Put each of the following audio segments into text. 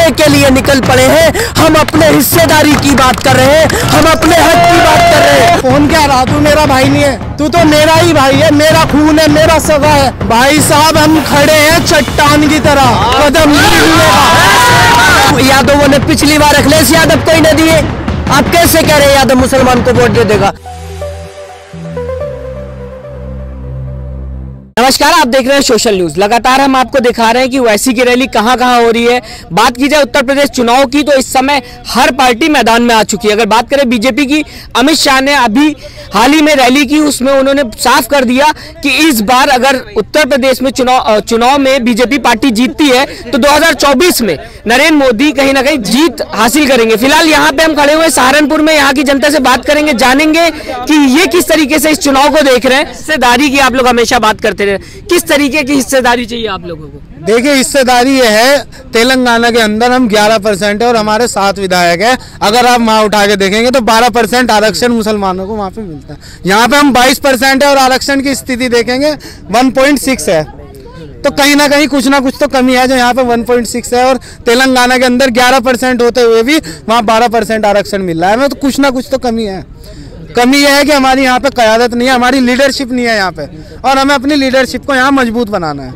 लड़ने के लिए निकल पड़े हैं। हम अपने हिस्सेदारी की बात कर रहे हैं, हम अपने हक की बात कर रहे हैं। कौन कह रहा तू मेरा भाई नहीं है? तू तो मेरा ही भाई है, मेरा खून है, मेरा सगा है। भाई साहब हम खड़े हैं चट्टान की तरह, कदम नहीं हिलेगा। यादवों ने पिछली बार अखिलेश यादव को ही न दिए, आप कैसे कह रहे हैं यादव मुसलमान को वोट दे देगा? नमस्कार, आप देख रहे हैं सोशल न्यूज। लगातार हम आपको दिखा रहे हैं कि ओवैसी की रैली कहां कहां हो रही है। बात की जाए उत्तर प्रदेश चुनाव की तो इस समय हर पार्टी मैदान में आ चुकी है। अगर बात करें बीजेपी की, अमित शाह ने अभी हाल ही में रैली की, उसमें उन्होंने साफ कर दिया कि इस बार अगर उत्तर प्रदेश में चुनाव में बीजेपी पार्टी जीतती है तो 2024 में नरेंद्र मोदी कहीं ना कहीं जीत हासिल करेंगे। फिलहाल यहाँ पे हम खड़े हुए सहारनपुर में, यहाँ की जनता से बात करेंगे, जानेंगे कि ये किस तरीके से इस चुनाव को देख रहे हैं। हिस्सेदारी की आप लोग हमेशा बात करते रहे, किस तरीके की हिस्सेदारी चाहिए आप लोगों को? देखिए, हिस्सेदारी ये है, तेलंगाना के अंदर हम 11% है और हमारे 7 विधायक है। अगर आप वहाँ उठा के देखेंगे तो 12% आरक्षण मुसलमानों को वहाँ पे मिलता है। यहाँ पे हम 22% है और आरक्षण की स्थिति देखेंगे 1.6 है। तो कहीं ना कहीं कुछ ना कुछ तो कमी है जो यहाँ पे 1.6 है, और तेलंगाना के अंदर 11% होते हुए भी वहाँ 12% आरक्षण मिल रहा है। तो कुछ ना कुछ तो कमी है। कमी यह है कि हमारी यहाँ पे क़यादत नहीं है, हमारी लीडरशिप नहीं है यहाँ पे, और हमें अपनी लीडरशिप को यहाँ मजबूत बनाना है।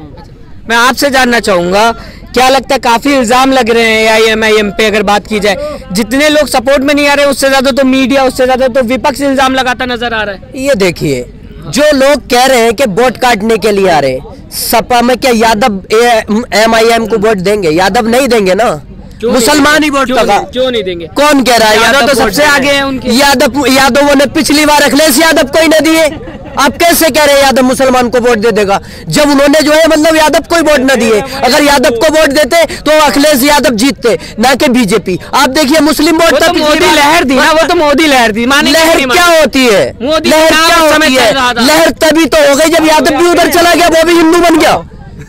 मैं आपसे जानना चाहूंगा, क्या लगता है काफी इल्जाम लग रहे हैं AIM पे? अगर बात की जाए, जितने लोग सपोर्ट में नहीं आ रहे उससे ज्यादा तो मीडिया, उससे ज्यादा तो विपक्ष इल्जाम लगाता नजर आ रहा है। ये देखिए, जो लोग कह रहे हैं कि वोट काटने के लिए आ रहे हैं, सपा में क्या यादव MIM को वोट देंगे? यादव नहीं देंगे ना, मुसलमान ही वोट लगा। क्यों नहीं देंगे? कौन कह रहा है? यादव तो सबसे आगे हैं उनके। यादवों ने पिछली बार अखिलेश यादव को ही न दिए, आप कैसे कह रहे हैं यादव मुसलमान को वोट दे देगा? जब उन्होंने जो है मतलब यादव को ही वोट न दिए। अगर यादव को वोट देते तो अखिलेश यादव जीतते, ना कि बीजेपी। आप देखिए, मुस्लिम वोट तो मोदी लहर थी ना, वो तो मोदी लहर थी। लहर क्या होती है? लहर क्या होती है? लहर तभी तो हो गई जब यादव भी उधर चला गया, वो भी हिंदू बन गया,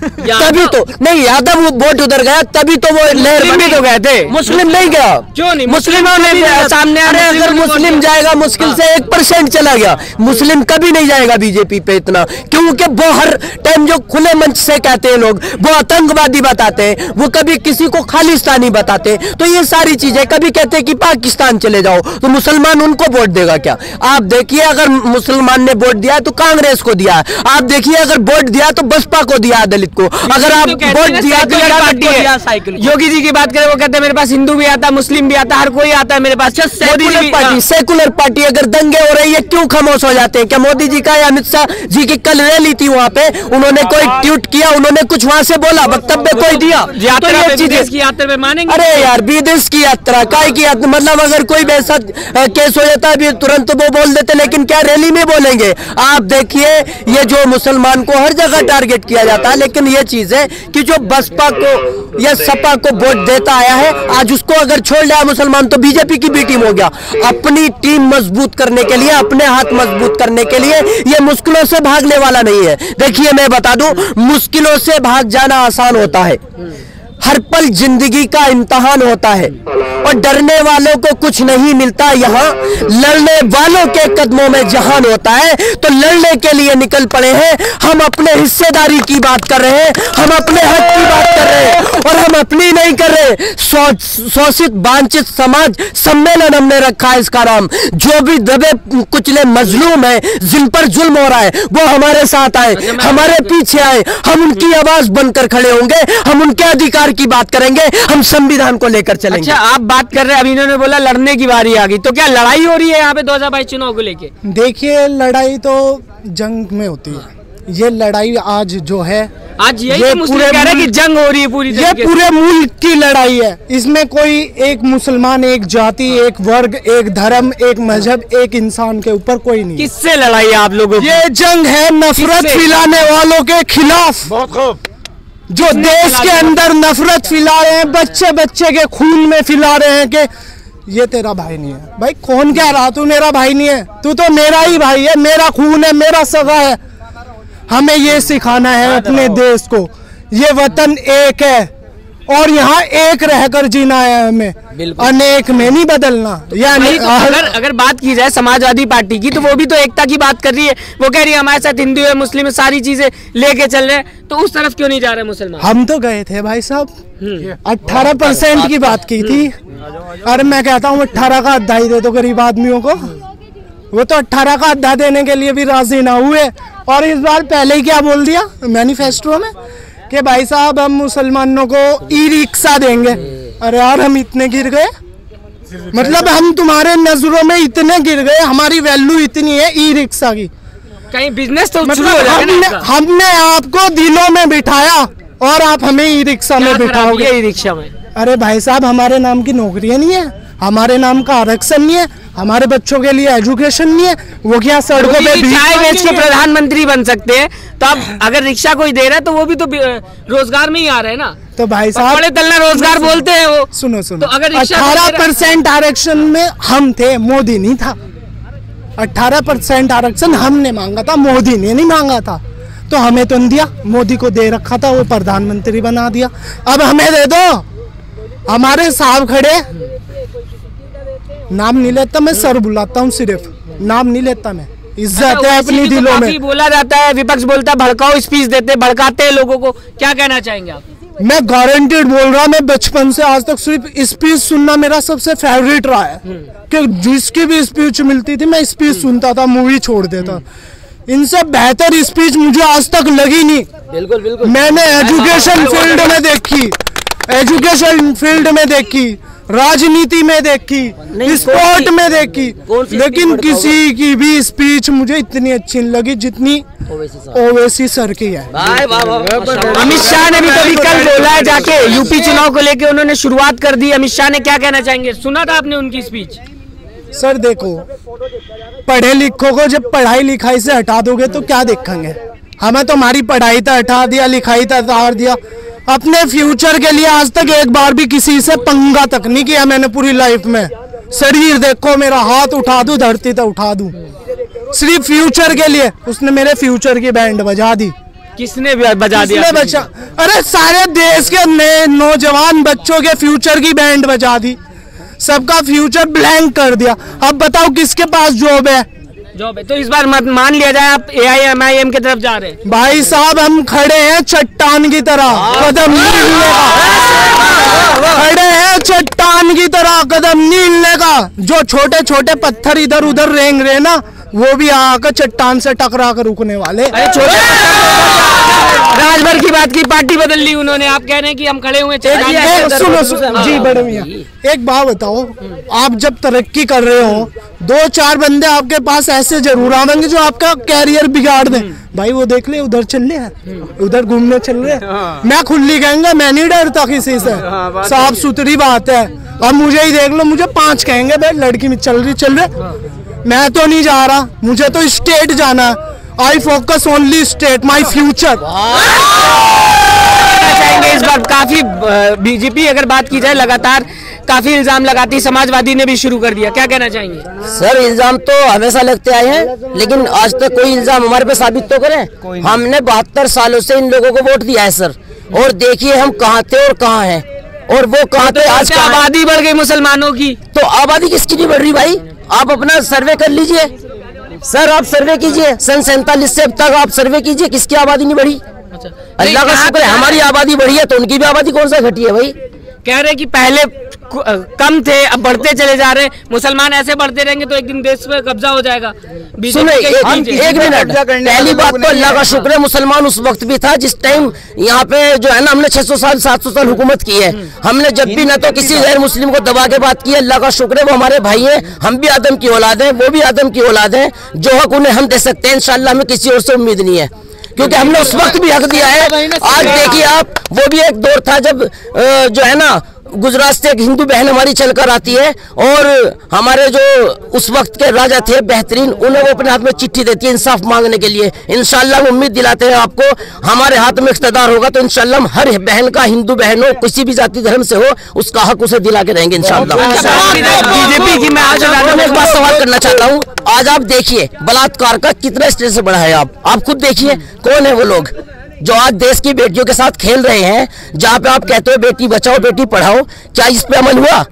तभी तो। नहीं, यादव वोट उधर गया तभी तो वो लहर बनी। तो गए थे, मुस्लिम नहीं गया। क्यों नहीं? मुस्लिमों ने सामने आ रहे। अगर मुस्लिम जाएगा, मुश्किल से 1% चला गया। मुस्लिम कभी नहीं जाएगा बीजेपी पे इतना, क्योंकि वो हर टाइम जो खुले मंच से कहते हैं लोग, वो आतंकवादी बताते हैं, वो कभी किसी को खालिस्तानी बताते हैं। तो ये सारी चीजें, कभी कहते हैं कि पाकिस्तान चले जाओ, तो मुसलमान उनको वोट देगा क्या? आप देखिए, अगर मुसलमान ने वोट दिया तो कांग्रेस को दिया है। आप देखिए, अगर वोट दिया तो बसपा को दिया, दलित को। अगर आप वोट दिया तो योगी जी की बात करें, वो कहते हैं मेरे पास हिंदू भी आता, मुस्लिम भी आता, हर कोई आता है मेरे पास। सेकुलर पार्टी अगर दंगे हो रही है, क्यों खामोश हो जाते हैं? क्या मोदी जी का या अमित शाह जी की कल रैली थी, वहाँ पे उन्होंने कोई ट्वीट किया, उन्होंने कुछ वहाँ से बोला, वक्तव्य कोई दिया? तो ये चीजें मानेंगे? अरे यार, विदेश की यात्रा काय की यात्रा? मतलब अगर कोई वैसा केस हो जाता है तुरंत वो बोल देते, लेकिन क्या रैली में बोलेंगे? आप देखिए, ये जो मुसलमान को हर जगह टारगेट किया जाता है, लेकिन ये चीज है कि जो बसपा को या सपा को वोट देता आया है, आज उसको अगर छोड़ लिया मुसलमान तो बीजेपी की बी टीम हो गया। अपनी टीम मजबूत करने के लिए, अपने हाथ मजबूत करने के लिए ये मुश्किलों से भागने वाला नहीं है। देखिए, मैं बता दूं, मुश्किलों से भाग जाना आसान होता है, हर पल जिंदगी का इम्तिहान होता है, और डरने वालों को कुछ नहीं मिलता। यहाँ लड़ने वालों के कदमों में जहान होता है। तो लड़ने के लिए निकल पड़े हैं। हम अपने हिस्सेदारी की बात कर रहे हैं, हम अपने हक की बात कर रहे हैं, और हम अपनी नहीं कर रहे। शोषित वांछित समाज सम्मेलन हमने रखा है इसका नाम। जो भी दबे कुचले मजलूम है, जिन पर जुल्म हो रहा है, वो हमारे साथ आए, हमारे पीछे आए। हम उनकी आवाज बनकर खड़े होंगे, हम उनके अधिकार की बात करेंगे, हम संविधान को लेकर चलेंगे। अच्छा, आप बात कर रहे हैं, अभी इन्होंने बोला लड़ने की बारी आ गई, तो क्या लड़ाई हो रही है यहाँ पे 2022 चुनाव को लेके? देखिए, लड़ाई तो जंग में होती है। ये लड़ाई आज जो है, आज ये मुस्लिम कह रहे हैं कि जंग हो रही है पूरी, ये पूरे मुल्क की लड़ाई है। इसमें कोई एक मुसलमान, एक जाति, एक वर्ग, एक धर्म, एक मजहब, एक इंसान के ऊपर कोई नहीं। किससे लड़ाई है आप लोगों की? ये जंग है नफरत फैलाने वालों के खिलाफ। बहुत खूब। जो देश के अंदर नफरत फैला रहे हैं, बच्चे बच्चे के खून में फैला रहे हैं कि ये तेरा भाई नहीं है। भाई कौन कह रहा तू मेरा भाई नहीं है? तू तो मेरा ही भाई है, मेरा खून है, मेरा सगा है। हमें ये सिखाना है अपने देश को, ये वतन एक है, और यहाँ एक रहकर जीना है हमें, अनेक में नहीं बदलना। यानी अगर बात की जाए समाजवादी पार्टी की, तो वो भी तो एकता की बात कर रही है। वो कह रही है हमारे साथ हिंदू है, मुस्लिम है, सारी चीजें लेके चल रहे हैं, तो उस तरफ क्यों नहीं जा रहे मुसलमान? हम तो गए थे भाई साहब, 18% की बात की थी। अरे मैं कहता हूँ 18 का अद्धा ही दे दो गरीब आदमियों को। वो तो 18 का अद्धा देने के लिए भी राजी ना हुए, और इस बार पहले ही क्या बोल दिया मैनिफेस्टो में कि भाई साहब हम मुसलमानों को ई रिक्शा देंगे। अरे यार हम इतने गिर गए, मतलब हम तुम्हारे नजरों में इतने गिर गए, हमारी वैल्यू इतनी है ई रिक्शा की। कहीं बिजनेस तो मतलब हमने आपको दिलों में बिठाया और आप हमें ई रिक्शा में बिठाओगे। ई रिक्शा में? अरे भाई साहब हमारे नाम की नौकरियां नहीं है, हमारे नाम का आरक्षण नहीं है, हमारे बच्चों के लिए एजुकेशन नहीं है। वो क्या सड़कों पे चाय बेच के प्रधानमंत्री बन सकते हैं, तो अब अगर रिक्शा कोई दे रहा है तो वो भी तो रोजगार में ही आ रहे हैं ना। तो भाई साहब बड़े तल्ला रोजगार बोलते हैं वो। सुनो तो अगर 18% आरक्षण में हम थे, मोदी नहीं था। 18% आरक्षण हमने मांगा था, मोदी ने नहीं मांगा था। तो हमें तो नहीं दिया, मोदी को दे रखा था, वो प्रधानमंत्री बना दिया। अब हमें दे दो। हमारे साहब खड़े, नाम नहीं लेता मैं, सर बुलाता हूँ, सिर्फ नाम नहीं लेता मैं, इज्जत है अपनी दिलों में। बोला जाता है, विपक्ष बोलता है भड़काओ स्पीच देते, भड़काते हैं लोगों को, क्या कहना चाहेंगे आप? मैं गारंटेड बोल रहा, मैं बचपन से आज तक सिर्फ स्पीच सुनना मेरा सबसे फेवरेट रहा है कि जिसकी भी स्पीच मिलती थी मैं स्पीच सुनता था, मूवी छोड़ देता। इनसे बेहतर स्पीच मुझे आज तक लगी नहीं। बिल्कुल बिल्कुल। मैंने एजुकेशन फील्ड में देखी, एजुकेशन फील्ड में देखी, राजनीति में देखी, स्पोर्ट में देखी, लेकिन किसी की भी स्पीच मुझे इतनी अच्छी नहीं लगी जितनी ओवैसी सर की है। अमित शाह ने भी कभी कल बोला है जाके, यूपी चुनाव को लेके उन्होंने शुरुआत कर दी। अमित शाह ने क्या कहना चाहेंगे? सुना था आपने उनकी स्पीच? सर देखो, पढ़े लिखों को जब पढ़ाई लिखाई से हटा दोगे तो क्या देखेंगे? हमें तो हमारी पढ़ाई तो हटा दिया, लिखाई तो हटा दिया। अपने फ्यूचर के लिए आज तक एक बार भी किसी से पंगा तक नहीं किया मैंने पूरी लाइफ में। शरीर देखो मेरा, हाथ उठा दूं धरती तो उठा दूं, सिर्फ फ्यूचर के लिए। उसने मेरे फ्यूचर की बैंड बजा दी। किसने बजा दिया? बचा, अरे सारे देश के नौजवान बच्चों के फ्यूचर की बैंड बजा दी, सबका फ्यूचर ब्लैंक कर दिया। अब बताओ किसके पास जॉब है? जॉब है तो इस बार मान लिया जाए आप AIMIM की तरफ जा रहे हैं। भाई साहब हम खड़े हैं चट्टान की तरह, कदम नहीं हिलने का। खड़े हैं चट्टान की तरह, कदम नहीं हिलने का। जो छोटे छोटे पत्थर इधर उधर रेंग रहे ना, वो भी आकर चट्टान से टकरा कर रुकने वाले। राजभर की बात की, पार्टी बदल ली उन्होंने, आप कह रहे हैं कि हम खड़े हुए। सुनो जी बड़े मियां, एक बात बताओ, आप जब तरक्की कर रहे हो 2-4 बंदे आपके पास ऐसे जरूर आवेंगे जो आपका कैरियर बिगाड़ दें। भाई वो देख ले उधर चल रहे हैं, उधर घूमने चल रहे हैं। मैं खुली कहेंगे, मैं नहीं डरता किसी से, साफ सुथरी बात है। अब मुझे ही देख लो, मुझे 5 कहेंगे भाई लड़की में चल रही, मैं तो नहीं जा रहा, मुझे तो स्टेट जाना है। I focus only state, my future. इस बार काफी बीजेपी अगर बात की जाए लगातार काफी इल्जाम लगाती, समाजवादी ने भी शुरू कर दिया, क्या कहना चाहेंगे? सर इल्जाम तो हमेशा लगते आए हैं, लेकिन आज तक कोई इल्जाम हमारे पे साबित तो करें। हमने 72 सालों से इन लोगों को वोट दिया है सर, और देखिए हम कहाँ थे और कहाँ हैं, और वो कहाँ थे आज। आबादी बढ़ गई मुसलमानों की, तो आबादी किसकी नहीं बढ़ रही भाई? आप अपना सर्वे कर लीजिए सर, आप सर्वे कीजिए सन 47 से अब तक आप सर्वे कीजिए, किसकी आबादी नहीं बढ़ी? अल्लाह का शुक्र है हमारी आबादी बढ़ी है, तो उनकी भी आबादी कौन सा घटी है भाई? कह रहे कि पहले कम थे अब बढ़ते चले जा रहे हैं, मुसलमान ऐसे बढ़ते रहेंगे तो एक दिन देश पे कब्जा हो जाएगा। सुनो एक मिनट, पहली बात तो अल्लाह का शुक्र है मुसलमान उस वक्त भी था जिस टाइम यहाँ पे जो है ना हमने 600 साल 700 साल हुकूमत की है। हमने जब भी ना तो किसी गैर मुस्लिम को दबा के बात की है, अल्लाह का शुक्र है वो हमारे भाई हैं, हम भी आदम की औलाद हैं, वो भी आदम की औलाद हैं। जो हक उन्हें हम दे सकते हैं इंशाअल्लाह, हमें किसी और से उम्मीद नहीं है, क्योंकि हमने उस वक्त भी हक दिया है। आज देखिए आप, वो भी एक दौर था जब जो है ना गुजरात से एक हिंदू बहन हमारी चलकर आती है, और हमारे जो उस वक्त के राजा थे बेहतरीन, उन्हें वो अपने हाथ में चिट्ठी देती है इंसाफ मांगने के लिए। इंशाअल्लाह हम उम्मीद दिलाते हैं आपको, हमारे हाथ में इख्तिदार होगा तो इंशाअल्लाह हम हर बहन का, हिंदू बहन हो किसी भी जाति धर्म से हो, उसका हक उसे दिला के रहेंगे इंशाअल्लाह। बीजेपी की मैं आज एक बात सवाल करना चाहता हूँ, आज आप देखिए बलात्कार का कितना स्टेज से बढ़ा है। आप खुद देखिए कौन है वो लोग जो आज देश की बेटियों के साथ खेल रहे हैं, जहाँ पे आप कहते हो बेटी बचाओ बेटी पढ़ाओ, क्या इस पे अमल हुआ?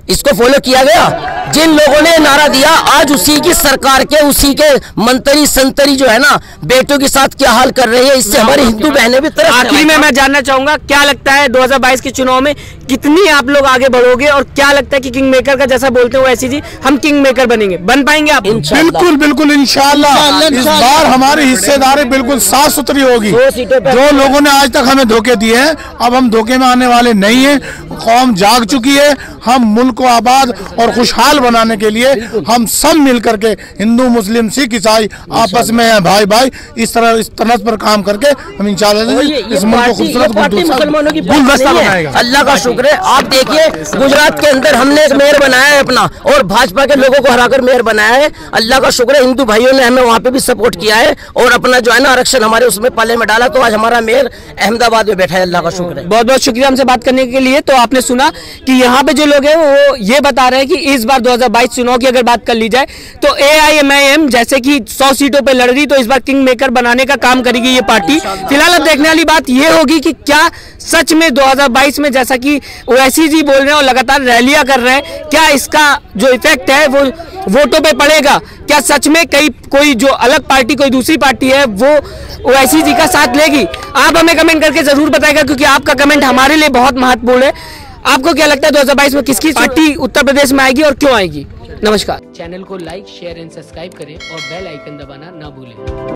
इसको फॉलो किया गया? जिन लोगों ने नारा दिया, आज उसी की सरकार के, उसी के मंत्री संतरी जो है ना, बेटियों के साथ क्या हाल कर रही है। इससे हमारी हिंदू बहनें भी तरस। आखिरी में मैं जानना चाहूंगा, क्या लगता है 2022 के चुनाव में कितनी आप लोग आगे बढ़ोगे, और क्या लगता है कि किंग मेकर का जैसा बोलते हो वैसे जी हम किंग मेकर बनेंगे, बन पाएंगे आप? बिल्कुल बिल्कुल इंशाल्लाह इस बार हमारी हिस्सेदारी बिल्कुल साफ सुथरी होगी। जो लोगों ने आज तक हमें धोखे दिए हैं, अब हम धोखे में आने वाले नहीं है। कौम जाग चुकी है। हम मुल्क को आबाद और खुशहाल बनाने के लिए हम सब मिल करके, हिंदू मुस्लिम सिख ईसाई आपस में है भाई भाई, इस तरह पर काम करके हम इंशाल्लाह इस मुल्क को खूबसूरत मुसलमानों की गुलदस्ता बनाएगा। अल्लाह का शुक्र है। आप देखिए गुजरात के अंदर हमने एक मेयर बनाया है अपना, और भाजपा के लोगों को हराकर मेयर बनाया है। अल्लाह का शुक्र है, हिंदू भाइयों ने हमें वहाँ पे भी सपोर्ट किया है और अपना जो है ना आरक्षण हमारे उसमें पाले में डाला, तो आज हमारा मेयर अहमदाबाद में बैठा है। अल्लाह का शुक्र है। बहुत बहुत शुक्रिया हमसे बात करने के लिए। तो आपने सुना कि यहाँ पे जो लोग हैं वो ये बता रहे हैं कि इस बार 2022 चुनाव की अगर बात कर ली जाए तो AIMIM जैसे कि 100 सीटों पे लड़ रही, तो इस बार किंग मेकर बनाने का काम करेगी ये पार्टी। फिलहाल अब देखने वाली बात ये होगी कि क्या सच में 2022 में, जैसा कि ओवैसी जी बोल रहे हैं और लगातार रैलियां कर रहे हैं, क्या इसका जो इफेक्ट है वो वोटों पे पड़ेगा? क्या सच में कोई जो अलग पार्टी, कोई दूसरी पार्टी है, वो ओवैसी जी का साथ लेगी? आप हमें कमेंट करके जरूर बताएगा, क्योंकि आपका कमेंट हमारे लिए बहुत महत्वपूर्ण है। आपको क्या लगता है 2022 में किसकी पार्टी उत्तर प्रदेश में आएगी और क्यों आएगी? नमस्कार। चैनल को लाइक शेयर एंड सब्सक्राइब करें और बेल आइकन दबाना ना भूलें।